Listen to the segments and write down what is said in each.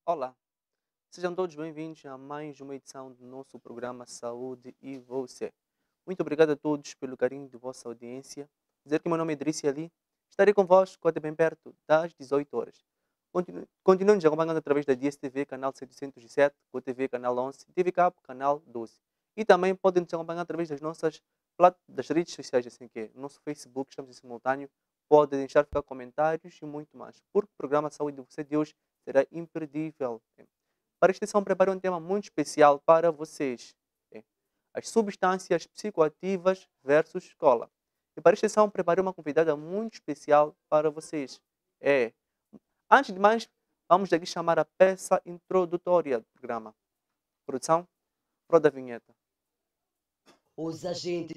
Olá, sejam todos bem-vindos a mais uma edição do nosso programa Saúde e Você. Muito obrigado a todos pelo carinho de vossa audiência. Dizer que meu nome é Idrissi Ali. Estarei convosco até bem perto das 18 horas. Continuem nos acompanhando através da DSTV, canal 707, GoTV, canal 11, TV Cabo, canal 12. E também podem nos acompanhar através das nossas das redes sociais, assim que é, no nosso Facebook, estamos em simultâneo. Podem deixar ficar comentários e muito mais, porque o programa Saúde e Você de hoje será imperdível. Para esta edição, preparei um tema muito especial para vocês. As substâncias psicoativas versus escola. E para esta edição, preparei uma convidada muito especial para vocês. É, Antes de mais, vamos aqui chamar a peça introdutória do programa. Produção, roda a vinheta. Os agentes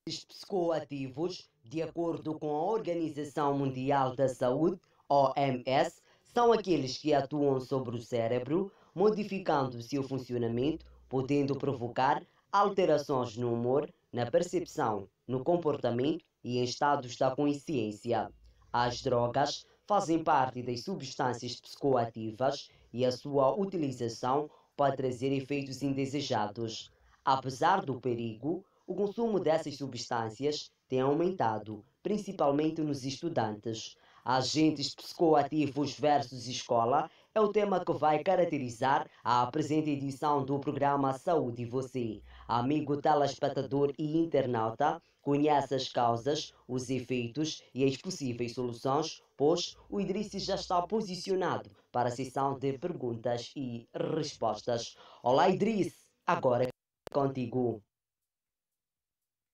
psicoativos, de acordo com a Organização Mundial da Saúde, OMS, são aqueles que atuam sobre o cérebro, modificando seu funcionamento, podendo provocar alterações no humor, na percepção, no comportamento e em estados da consciência. As drogas fazem parte das substâncias psicoativas e a sua utilização pode trazer efeitos indesejados. Apesar do perigo, o consumo dessas substâncias tem aumentado, principalmente nos estudantes. Agentes psicoativos versus escola é o tema que vai caracterizar a presente edição do programa Saúde e Você. Amigo telespectador e internauta, conhece as causas, os efeitos e as possíveis soluções, pois o Idrissi já está posicionado para a sessão de perguntas e respostas. Olá, Idriss, agora é contigo.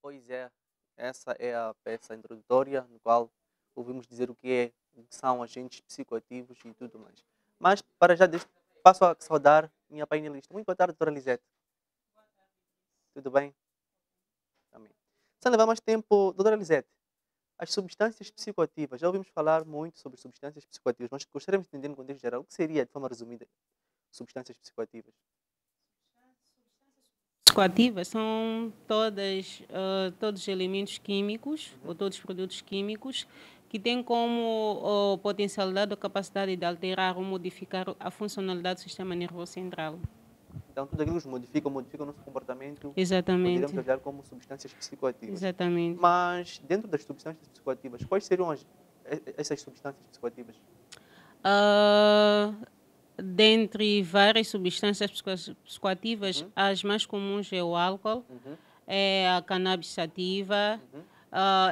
Pois é, essa é a peça introdutória, no qual ouvimos dizer o que são agentes psicoativos e tudo mais. Mas, para já, passo a saudar minha painelista. Muito boa tarde, doutora Lisete. Tudo bem? Amém. Sem levar mais tempo, doutora Lisete, as substâncias psicoativas, já ouvimos falar muito sobre substâncias psicoativas, mas gostaríamos de entender no contexto geral o que seria, de forma resumida, substâncias psicoativas. Psicoativas são todos elementos químicos Uhum. ou todos os produtos químicos que têm como potencialidade ou capacidade de alterar ou modificar a funcionalidade do sistema nervoso central. Então, tudo aquilo que modifica o nosso comportamento, poderíamos Exatamente, olhar como substâncias psicoativas. exatamente. Mas, dentro das substâncias psicoativas, quais seriam essas substâncias psicoativas? Ah, dentre várias substâncias psicoativas, Uhum, as mais comuns é o álcool, uhum, é a cannabis sativa, uhum,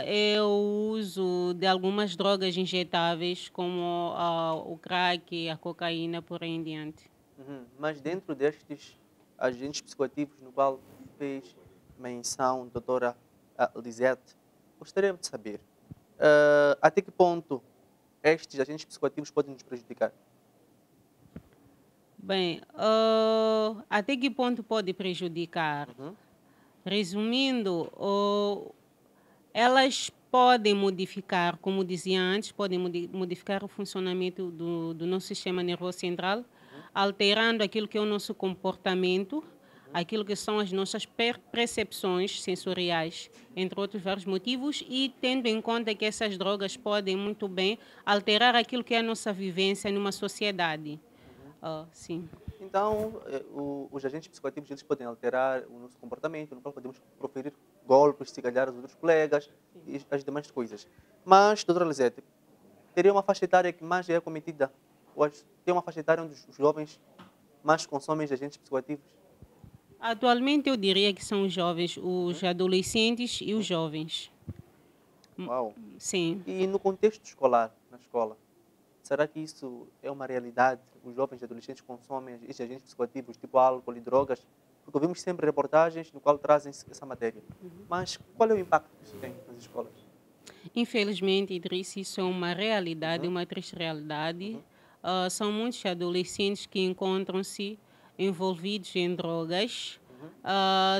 é o uso de algumas drogas injetáveis, como o crack, a cocaína, por aí em diante. uhum. Mas dentro destes agentes psicoativos no qual fez menção, doutora Lisete, gostaria de saber até que ponto estes agentes psicoativos podem nos prejudicar? Bem, até que ponto pode prejudicar? Uhum, Resumindo, elas podem modificar, como dizia antes, podem modificar o funcionamento do nosso sistema nervoso central, uhum, alterando aquilo que é o nosso comportamento, uhum, aquilo que são as nossas percepções sensoriais, entre outros vários motivos, e tendo em conta que essas drogas podem muito bem alterar aquilo que é a nossa vivência numa sociedade. uhum. Sim. Então, os agentes psicoativos eles podem alterar o nosso comportamento, no qual podemos proferir golpes, se calhar, aos outros colegas e as demais coisas. Mas, doutora Lisete, teria uma faixa etária que mais é cometida? Tem uma faixa etária onde os jovens mais consomem os agentes psicoativos? Atualmente eu diria que são os jovens, os Uhum, adolescentes e os uhum. jovens. Hum, Uau! Sim. E no contexto escolar, na escola, será que isso é uma realidade? Os jovens e adolescentes consomem estes agentes psicoativos, tipo álcool e drogas? Porque ouvimos sempre reportagens no qual trazem essa matéria. Mas qual é o impacto que isso tem nas escolas? Infelizmente, Idriss, isso é uma realidade, Uhum, uma triste realidade. uhum, São muitos adolescentes que encontram-se envolvidos em drogas. uhum.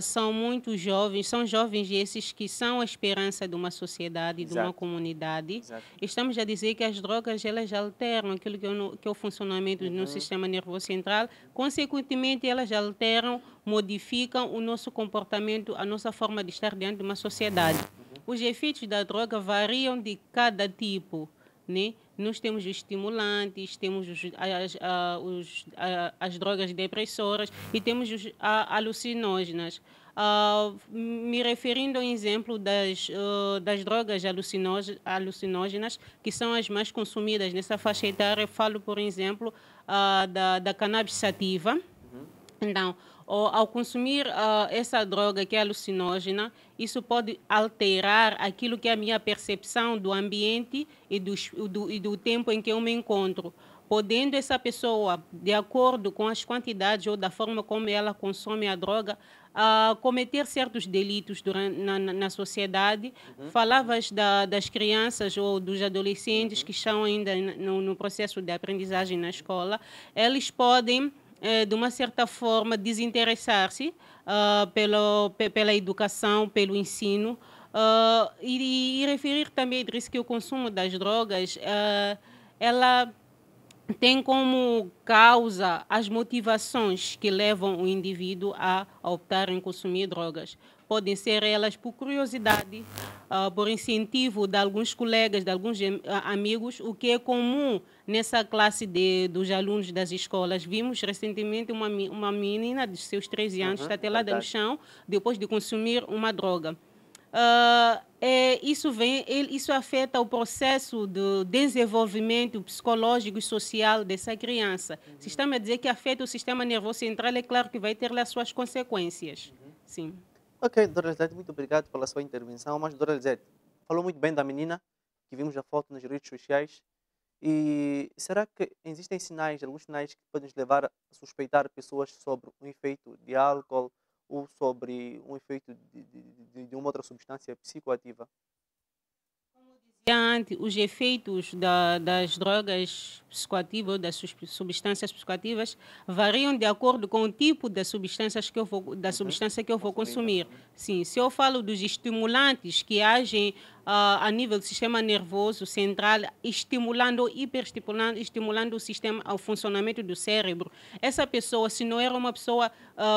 São muitos jovens, são jovens esses que são a esperança de uma sociedade, de uma Exato, comunidade. exato. Estamos a dizer que as drogas elas alteram aquilo que é que é o funcionamento do nosso Uhum, sistema nervoso central. Consequentemente, elas alteram, modificam o nosso comportamento, a nossa forma de estar diante de uma sociedade. uhum, Os efeitos da droga variam de cada tipo. né? Nós temos os estimulantes, temos as drogas depressoras e temos os alucinógenas. Me referindo ao exemplo das drogas alucinógenas, que são as mais consumidas nessa faixa etária, falo, por exemplo, da cannabis sativa. Então, ao consumir essa droga que é alucinógena, isso pode alterar aquilo que é a minha percepção do ambiente e do tempo em que eu me encontro, podendo essa pessoa, de acordo com as quantidades ou da forma como ela consome a droga, cometer certos delitos na sociedade. Falavas das crianças ou dos adolescentes que estão ainda no processo de aprendizagem na escola, eles podem de uma certa forma, desinteressar-se pela educação, pelo ensino. E referir também, Idriss, que o consumo das drogas, ela tem como causa as motivações que levam o indivíduo a optar em consumir drogas. Podem ser elas por curiosidade, por incentivo de alguns colegas, de alguns amigos, o que é comum nessa classe dos alunos das escolas. Vimos recentemente uma menina de seus 13 anos, está telada no chão, depois de consumir uma droga. Isso afeta o processo de desenvolvimento psicológico e social dessa criança. Se está-me a dizer que afeta o sistema nervoso central, é claro que vai ter lá suas consequências. Sim. Ok, Dora Lisete, muito obrigado pela sua intervenção. Mas, Dora Lisete, falou muito bem da menina, que vimos a foto nas redes sociais. E será que existem alguns sinais que podem nos levar a suspeitar pessoas sobre o efeito de álcool ou sobre um efeito de uma outra substância psicoativa? Os efeitos das drogas psicoativas ou das substâncias psicoativas variam de acordo com o tipo de substâncias substância que eu vou consumir. Sim, se eu falo dos estimulantes que agem a nível do sistema nervoso central, estimulando, estimulando o funcionamento do cérebro, essa pessoa, se não era uma pessoa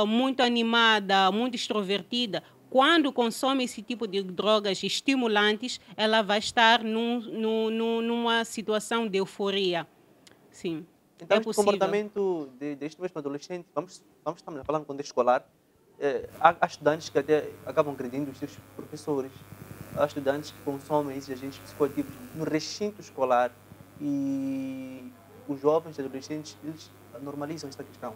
muito animada, muito extrovertida, quando consome esse tipo de drogas estimulantes, ela vai estar numa situação de euforia. Sim, Então, é este possível. comportamento deste mesmo adolescente, estamos falando no contexto escolar, há estudantes que até acabam agredindo os seus professores, há estudantes que consomem esses agentes psicoativos no recinto escolar e os jovens, adolescentes, eles normalizam esta questão.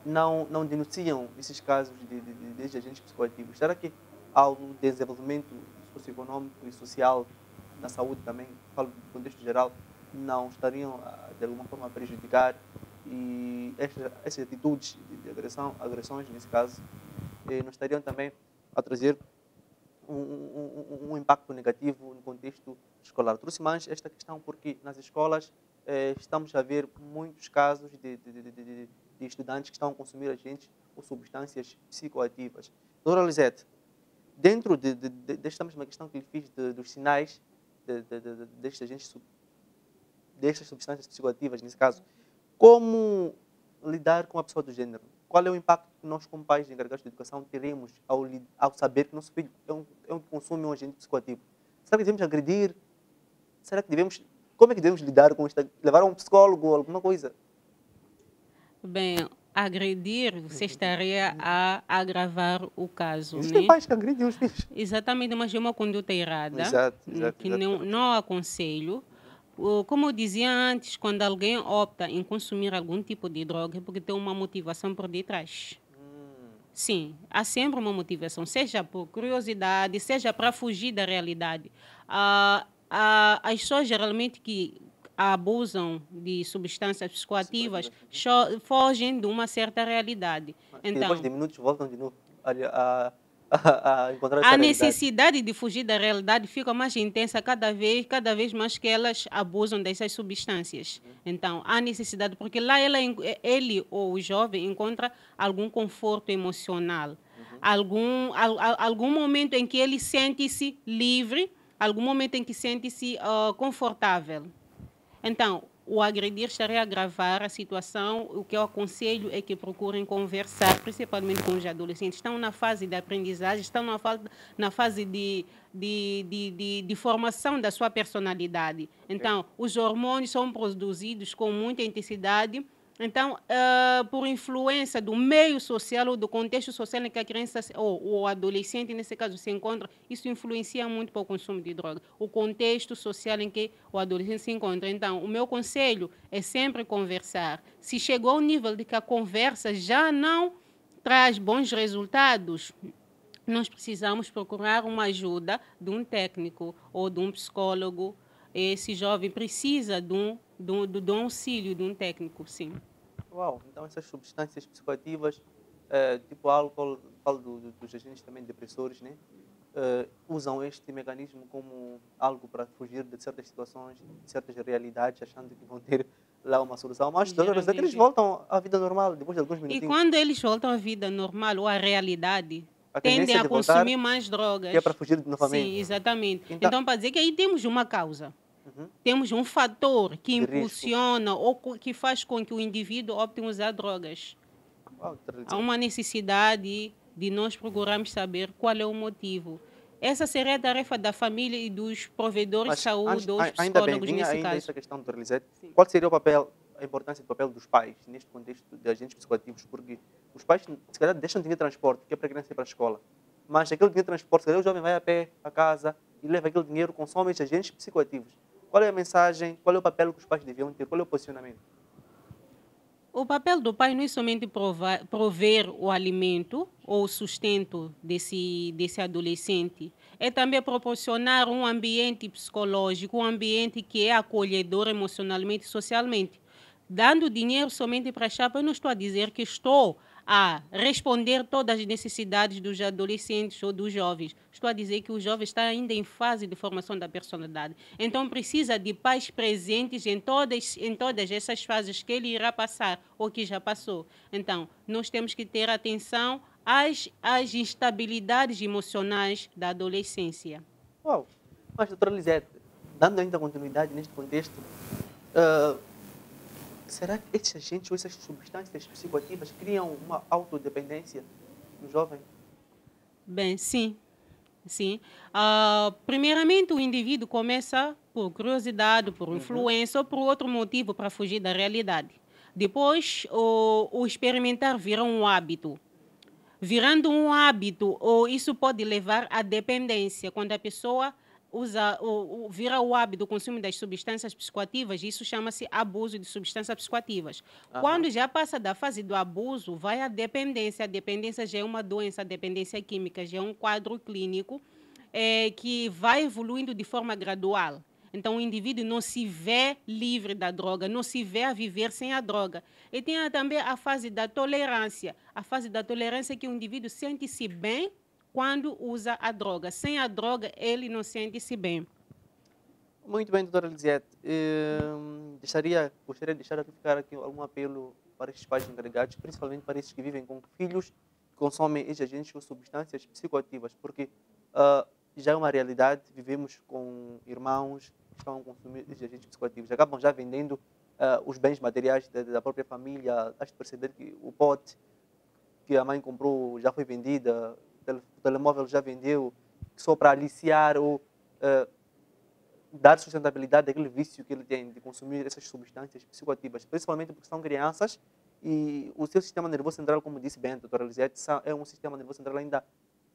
Não denunciam esses casos de agentes psicoativos. Será que há um desenvolvimento socioeconômico e social na saúde também, falo do contexto geral, não estariam de alguma forma a prejudicar e essas atitudes de agressões nesse caso, não estariam também a trazer um impacto negativo no contexto escolar? Trouxe mais esta questão porque nas escolas estamos a ver muitos casos de estudantes que estão a consumir agentes ou substâncias psicoativas. Dora Lisete, dentro desta mesma questão que lhe fiz dos sinais destes agentes, destas substâncias psicoativas, nesse caso, como lidar com a pessoa do género? Qual é o impacto que nós, como pais encarregados de educação, teremos ao saber que nosso filho consome um agente psicoativo? Será que devemos agredir? Como é que devemos lidar com isto? Levar a um psicólogo ou alguma coisa? Bem, agredir, você estaria a agravar o caso, Existem né? pais que agredem os filhos. Exatamente, mas é uma conduta errada, Exato, que não aconselho. Como eu dizia antes, quando alguém opta em consumir algum tipo de droga, é porque tem uma motivação por detrás. Sim, há sempre uma motivação, seja por curiosidade, seja para fugir da realidade. As pessoas geralmente que abusam de substâncias psicoativas fogem de uma certa realidade. E depois de Então, minutos voltam de novo a encontrar essa a realidade. necessidade de fugir da realidade fica mais intensa cada vez mais que elas abusam dessas substâncias. Então, há necessidade, porque lá ele ou o jovem encontra algum conforto emocional, algum momento em que ele sente-se livre, algum momento em que sente-se confortável. Então, o agredir estaria a agravar a situação. O que eu aconselho é que procurem conversar, principalmente com os adolescentes. Estão na fase de aprendizagem, estão na fase de formação da sua personalidade. Então, os hormônios são produzidos com muita intensidade. Então, por influência do meio social ou do contexto social em que a criança ou o adolescente, nesse caso, se encontra, isso influencia muito para o consumo de droga. O contexto social em que o adolescente se encontra. Então, o meu conselho é sempre conversar. Se chegou ao nível de que a conversa já não traz bons resultados, nós precisamos procurar uma ajuda de um técnico ou de um psicólogo. Esse jovem precisa de um auxílio de um técnico, sim. Uau, então essas substâncias psicoativas, tipo álcool, falo dos agentes também depressores, né? Usam este mecanismo como algo para fugir de certas situações, de certas realidades, achando que vão ter lá uma solução. Mas todas as eles voltam à vida normal depois de alguns E minutinhos. quando eles voltam à vida normal ou à realidade, A tendem tendência a de voltar, consumir mais que drogas. é para fugir Sim, novamente. exatamente. Então, Então, para dizer que aí temos uma causa. uhum, Temos um fator que de risco. impulsiona ou que faz com que o indivíduo opte em usar drogas. Uau, Há uma necessidade de nós procurarmos saber qual é o motivo. Essa seria a tarefa da família e dos provedores de mas saúde ou os ainda bem, psicólogos vinha nesse ainda caso. essa questão do Relisete. Sim. Qual seria o papel, a importância do papel dos pais neste contexto de agentes psicoativos? Porque os pais, se calhar, deixam de vir transporte, que é para a criança ir para a escola. Mas aquele dinheiro de transporte, se calhar o jovem vai a pé a casa e leva aquele dinheiro, consome esses agentes psicoativos. Qual é a mensagem, qual é o papel que os pais deviam ter, qual é o posicionamento? O papel do pai não é somente prover o alimento ou o sustento desse adolescente, é também proporcionar um ambiente psicológico, um ambiente que é acolhedor emocionalmente e socialmente. Dando dinheiro somente para a chapa, eu não estou a dizer que estou a responder todas as necessidades dos adolescentes ou dos jovens. Estou a dizer que o jovem está ainda em fase de formação da personalidade. Então precisa de pais presentes em todas essas fases que ele irá passar ou que já passou. Então, nós temos que ter atenção às instabilidades emocionais da adolescência. Uau! Mas, doutora Lisete, dando ainda continuidade neste contexto, ah, será que estes agentes ou essas substâncias psicoativas criam uma autodependência no jovem? Bem, sim. Sim. Primeiramente, o indivíduo começa por curiosidade, por Uhum. influência ou por outro motivo para fugir da realidade. Depois, o experimentar vira um hábito. Virando um hábito, ou isso pode levar à dependência, quando a pessoa vira o hábito do consumo das substâncias psicoativas, isso chama-se abuso de substâncias psicoativas. Aham. Quando já passa da fase do abuso, vai à dependência. A dependência já é uma doença, a dependência química já é um quadro clínico que vai evoluindo de forma gradual. Então, o indivíduo não se vê livre da droga, não se vê a viver sem a droga. E tem também a fase da tolerância. A fase da tolerância é que o indivíduo sente-se bem quando usa a droga. Sem a droga, ele não sente-se bem. Muito bem, doutora Lisiete. Gostaria de deixar aqui ficar aqui algum apelo para estes pais encarregados, principalmente para esses que vivem com filhos que consomem estes agentes ou substâncias psicoativas, porque ah, já é uma realidade, vivemos com irmãos que estão a consumir estes agentes psicoativos, acabam já vendendo os bens materiais da própria família, basta perceber que o pote que a mãe comprou já foi vendida, o telemóvel já vendeu, só para aliciar ou ah, dar sustentabilidade àquele vício que ele tem de consumir essas substâncias psicoativas, principalmente porque são crianças e o seu sistema nervoso central, como disse bem a doutora Lisete, é um sistema nervoso central ainda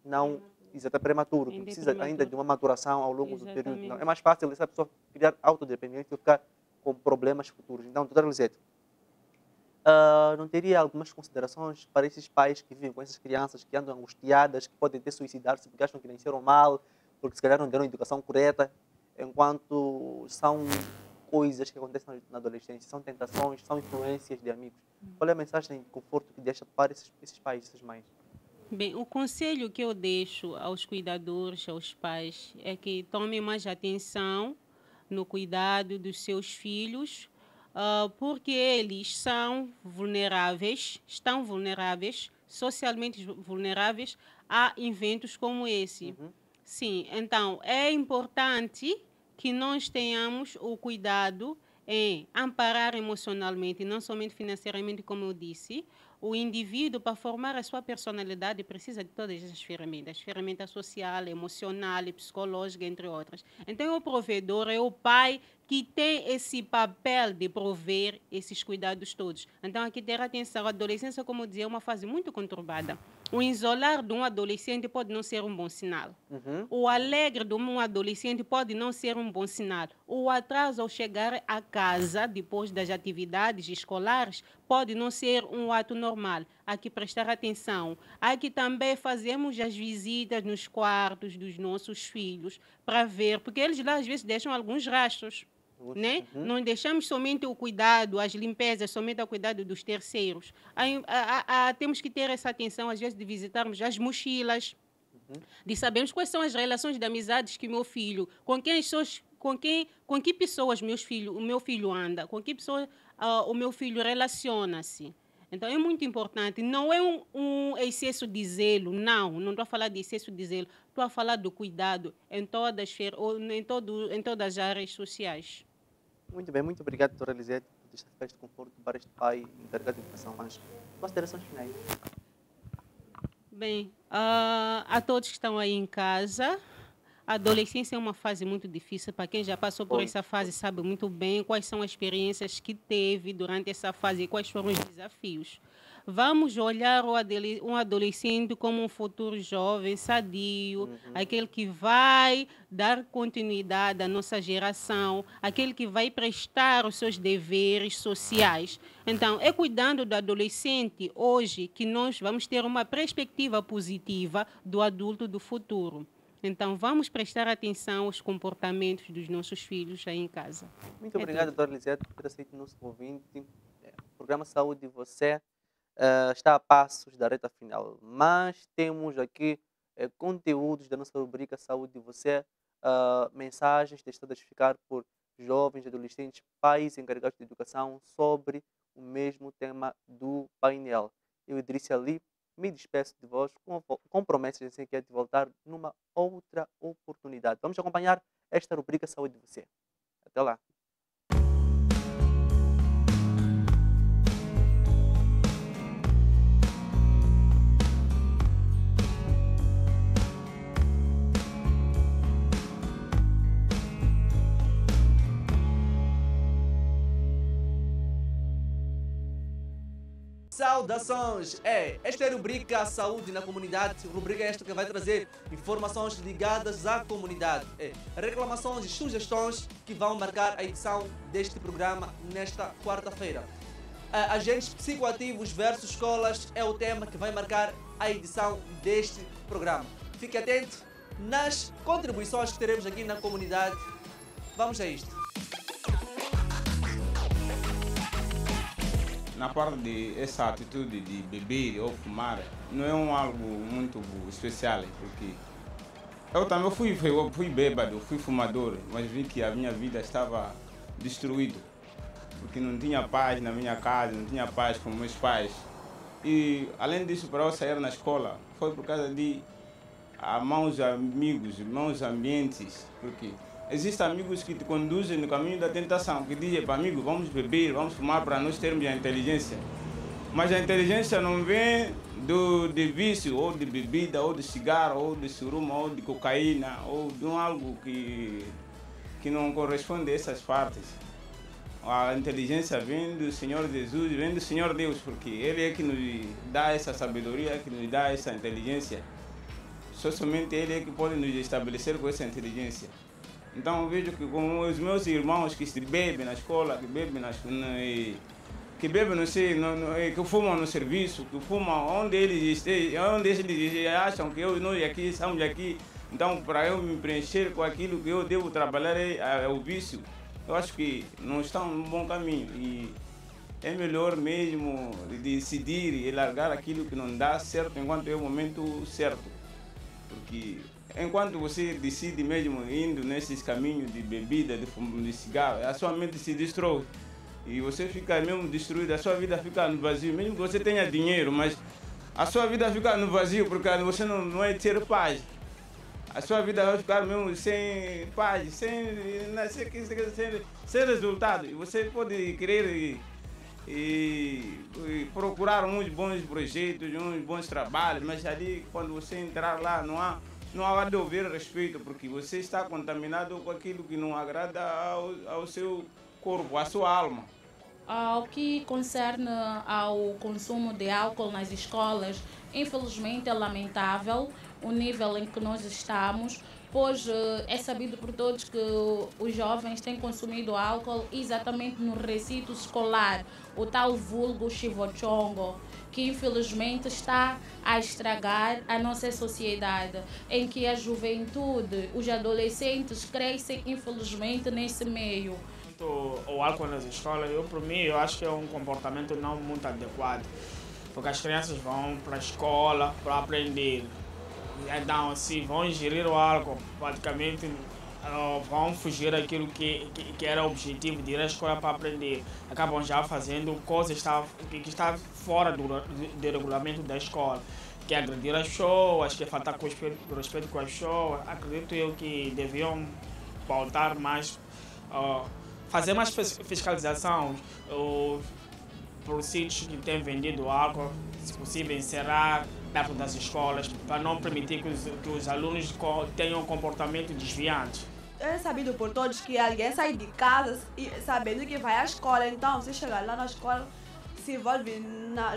não exato, prematuro, que Ainda é precisa ainda prematuro. de uma maturação ao longo do período. Não. É Exatamente. mais fácil essa pessoa criar autodependência e ficar com problemas futuros. Então, doutora Lisete, não teria algumas considerações para esses pais que vivem com essas crianças que andam angustiadas, que podem ter suicidar-se porque acham que nasceram mal, porque se calhar não deram educação correta, enquanto são coisas que acontecem na adolescência, são tentações, são influências de amigos. Qual é a mensagem de conforto que deixa para esses pais, essas mães? Bem, o conselho que eu deixo aos cuidadores, aos pais, é que tomem mais atenção no cuidado dos seus filhos, porque eles são vulneráveis, estão vulneráveis, socialmente vulneráveis a eventos como esse. Uhum. Sim, então é importante que nós tenhamos o cuidado em amparar emocionalmente, não somente financeiramente, como eu disse. O indivíduo, para formar a sua personalidade, precisa de todas essas ferramentas. Ferramenta social, emocional, psicológica, entre outras. Então, o provedor é o pai que tem esse papel de prover esses cuidados todos. Então, aqui ter atenção. A adolescência, como eu dizia, é uma fase muito conturbada. O isolar de um adolescente pode não ser um bom sinal. O alegre de um adolescente pode não ser um bom sinal. O atraso ao chegar a casa, depois das atividades escolares, pode não ser um ato normal. Há que prestar atenção. Há que também fazermos as visitas nos quartos dos nossos filhos para ver, porque eles lá às vezes deixam alguns rastros. Né? Não deixamos somente o cuidado, as limpezas, somente ao cuidado dos terceiros. Temos que ter essa atenção, às vezes, de visitarmos as mochilas, de sabermos quais são as relações de amizades que meu filho, com que pessoas o meu filho anda, com que pessoas o meu filho relaciona-se. Então, é muito importante. Não é um excesso de zelo, não estou a falar de excesso de zelo, estou a falar do cuidado em todas as áreas sociais. Muito bem, muito obrigado, doutora Lisete, por ter feito este conforto para este pai encarregado de educação. Mas, considerações finais? Bem, a todos que estão aí em casa, a adolescência é uma fase muito difícil. Para quem já passou por essa fase, sabe muito bem quais são as experiências que teve durante essa fase e quais foram os desafios. Vamos olhar um adolescente como um futuro jovem, sadio, aquele que vai dar continuidade à nossa geração, aquele que vai prestar os seus deveres sociais. Então, é cuidando do adolescente hoje que nós vamos ter uma perspectiva positiva do adulto do futuro. Então, vamos prestar atenção aos comportamentos dos nossos filhos aí em casa. Muito obrigado, doutora Lisete, por ter aceito o nosso convite. O programa Saúde de Você está a passos da reta final, mas temos aqui conteúdos da nossa rubrica Saúde de Você, mensagens testadas a ficar por jovens, adolescentes, pais encarregados de educação sobre o mesmo tema do painel. Eu, Idrissi Ali, me despeço de vós com promessas assim, que é de voltar numa outra oportunidade. Vamos acompanhar esta rubrica Saúde de Você. Até lá. Saudações! Esta é a rubrica Saúde na Comunidade, rubrica esta que vai trazer informações ligadas à comunidade, reclamações e sugestões que vão marcar a edição deste programa nesta quarta-feira. Agentes psicoativos versus escolas é o tema que vai marcar a edição deste programa. Fique atento nas contribuições que teremos aqui na comunidade. Vamos a isto. Na parte de essa atitude de beber ou fumar, não é algo muito especial, porque eu também fui bêbado, fui fumador, mas vi que a minha vida estava destruída, porque não tinha paz na minha casa, não tinha paz com meus pais. E além disso, para eu sair na escola, foi por causa de maus amigos, maus ambientes, porque existem amigos que te conduzem no caminho da tentação, que dizem para amigo, vamos beber, vamos fumar para nós termos a inteligência. Mas a inteligência não vem de vício, ou de bebida, ou de cigarro, ou de suruma, ou de cocaína, ou de algo que não corresponde a essas partes. A inteligência vem do Senhor Jesus, vem do Senhor Deus, porque Ele é que nos dá essa sabedoria, que nos dá essa inteligência. Somente Ele é que pode nos estabelecer com essa inteligência. Então eu vejo que com os meus irmãos que se bebem na escola, que bebem que fumam no serviço, que fumam onde eles acham que nós aqui estamos aqui. Então, para eu me preencher com aquilo que eu devo trabalhar é o vício. Eu acho que não estão no bom caminho e é melhor mesmo decidir e largar aquilo que não dá certo enquanto é o momento certo. Porque enquanto você decide mesmo indo nesses caminhos de bebida, de cigarro, a sua mente se destrói. E você fica mesmo destruído, a sua vida fica no vazio. Mesmo que você tenha dinheiro, mas a sua vida fica no vazio porque você não é ter paz. a sua vida vai ficar mesmo sem paz, sem resultado. E você pode querer e procurar uns bons projetos, uns bons trabalhos, mas ali quando você entrar lá não há de haver respeito, porque você está contaminado com aquilo que não agrada ao seu corpo, à sua alma. Ao que concerne ao consumo de álcool nas escolas, infelizmente é lamentável o nível em que nós estamos, pois é sabido por todos que os jovens têm consumido álcool exatamente no recinto escolar, o tal vulgo chivochongo, que infelizmente está a estragar a nossa sociedade, em que a juventude, os adolescentes crescem infelizmente nesse meio. O álcool nas escolas, por mim, eu acho que é um comportamento não muito adequado, porque as crianças vão para a escola para aprender. Então, assim, vão ingerir o álcool, praticamente vão fugir daquilo que era o objetivo de ir à escola para aprender. Acabam já fazendo coisas que está fora do regulamento da escola, que é agredir as pessoas, que é faltar com respeito com as pessoas. Acredito eu que deviam pautar mais, fazer mais fiscalização por sítios que têm vendido álcool, se possível encerrar perto das escolas, para não permitir que os alunos tenham comportamento desviante. É sabido por todos que alguém sai de casa sabendo que vai à escola, então se chegar lá na escola se envolve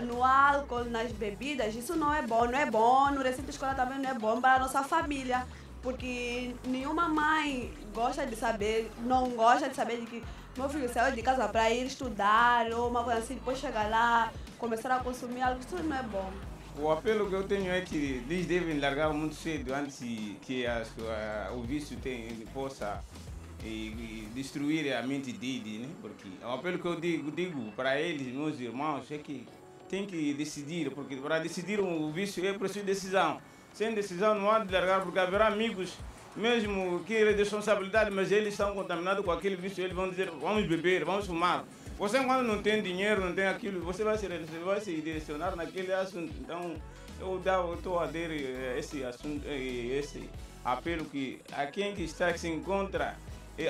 no álcool, nas bebidas, isso não é bom, no recinto escolar também não é bom para a nossa família. Porque nenhuma mãe não gosta de saber de que meu filho saiu de casa para ir estudar ou uma coisa assim, depois chegar lá, começar a consumir algo, isso não é bom. O apelo que eu tenho é que eles devem largar muito cedo antes que o vício possa destruir a mente deles, né? Porque o apelo que eu digo para eles, meus irmãos, é que tem que decidir, porque para decidir o vício é preciso decisão. Sem decisão não há de largar, porque haverá amigos, mesmo que é responsabilidade, mas eles estão contaminados com aquele vício, eles vão dizer, vamos beber, vamos fumar. Você quando não tem dinheiro, não tem aquilo, você vai se direcionar naquele assunto. Então, eu estou a dar esse assunto, esse apelo que a quem que se encontra,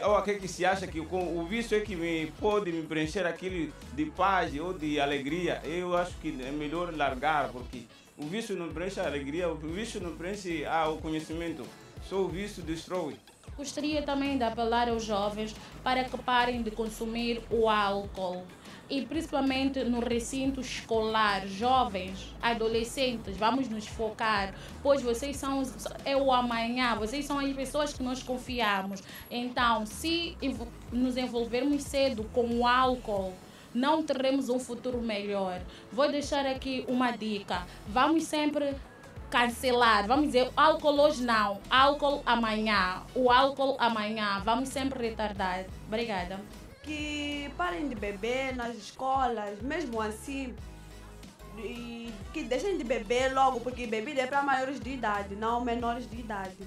ou a quem que se acha que o vício é que pode me preencher aquilo de paz ou de alegria, eu acho que é melhor largar, porque o vício não preenche a alegria, o vício não preenche o conhecimento, só o vício destrói. Gostaria também de apelar aos jovens para que parem de consumir o álcool e principalmente no recinto escolar, jovens, adolescentes, vamos nos focar, pois vocês são o amanhã, vocês são as pessoas que nós confiamos. Então, se nos envolvermos cedo com o álcool, não teremos um futuro melhor. Vou deixar aqui uma dica. Vamos sempre cancelar. Vamos dizer, álcool hoje não, álcool amanhã. O álcool amanhã. Vamos sempre retardar. Obrigada. Que parem de beber nas escolas, mesmo assim, e que deixem de beber logo, porque bebida é para maiores de idade, não menores de idade.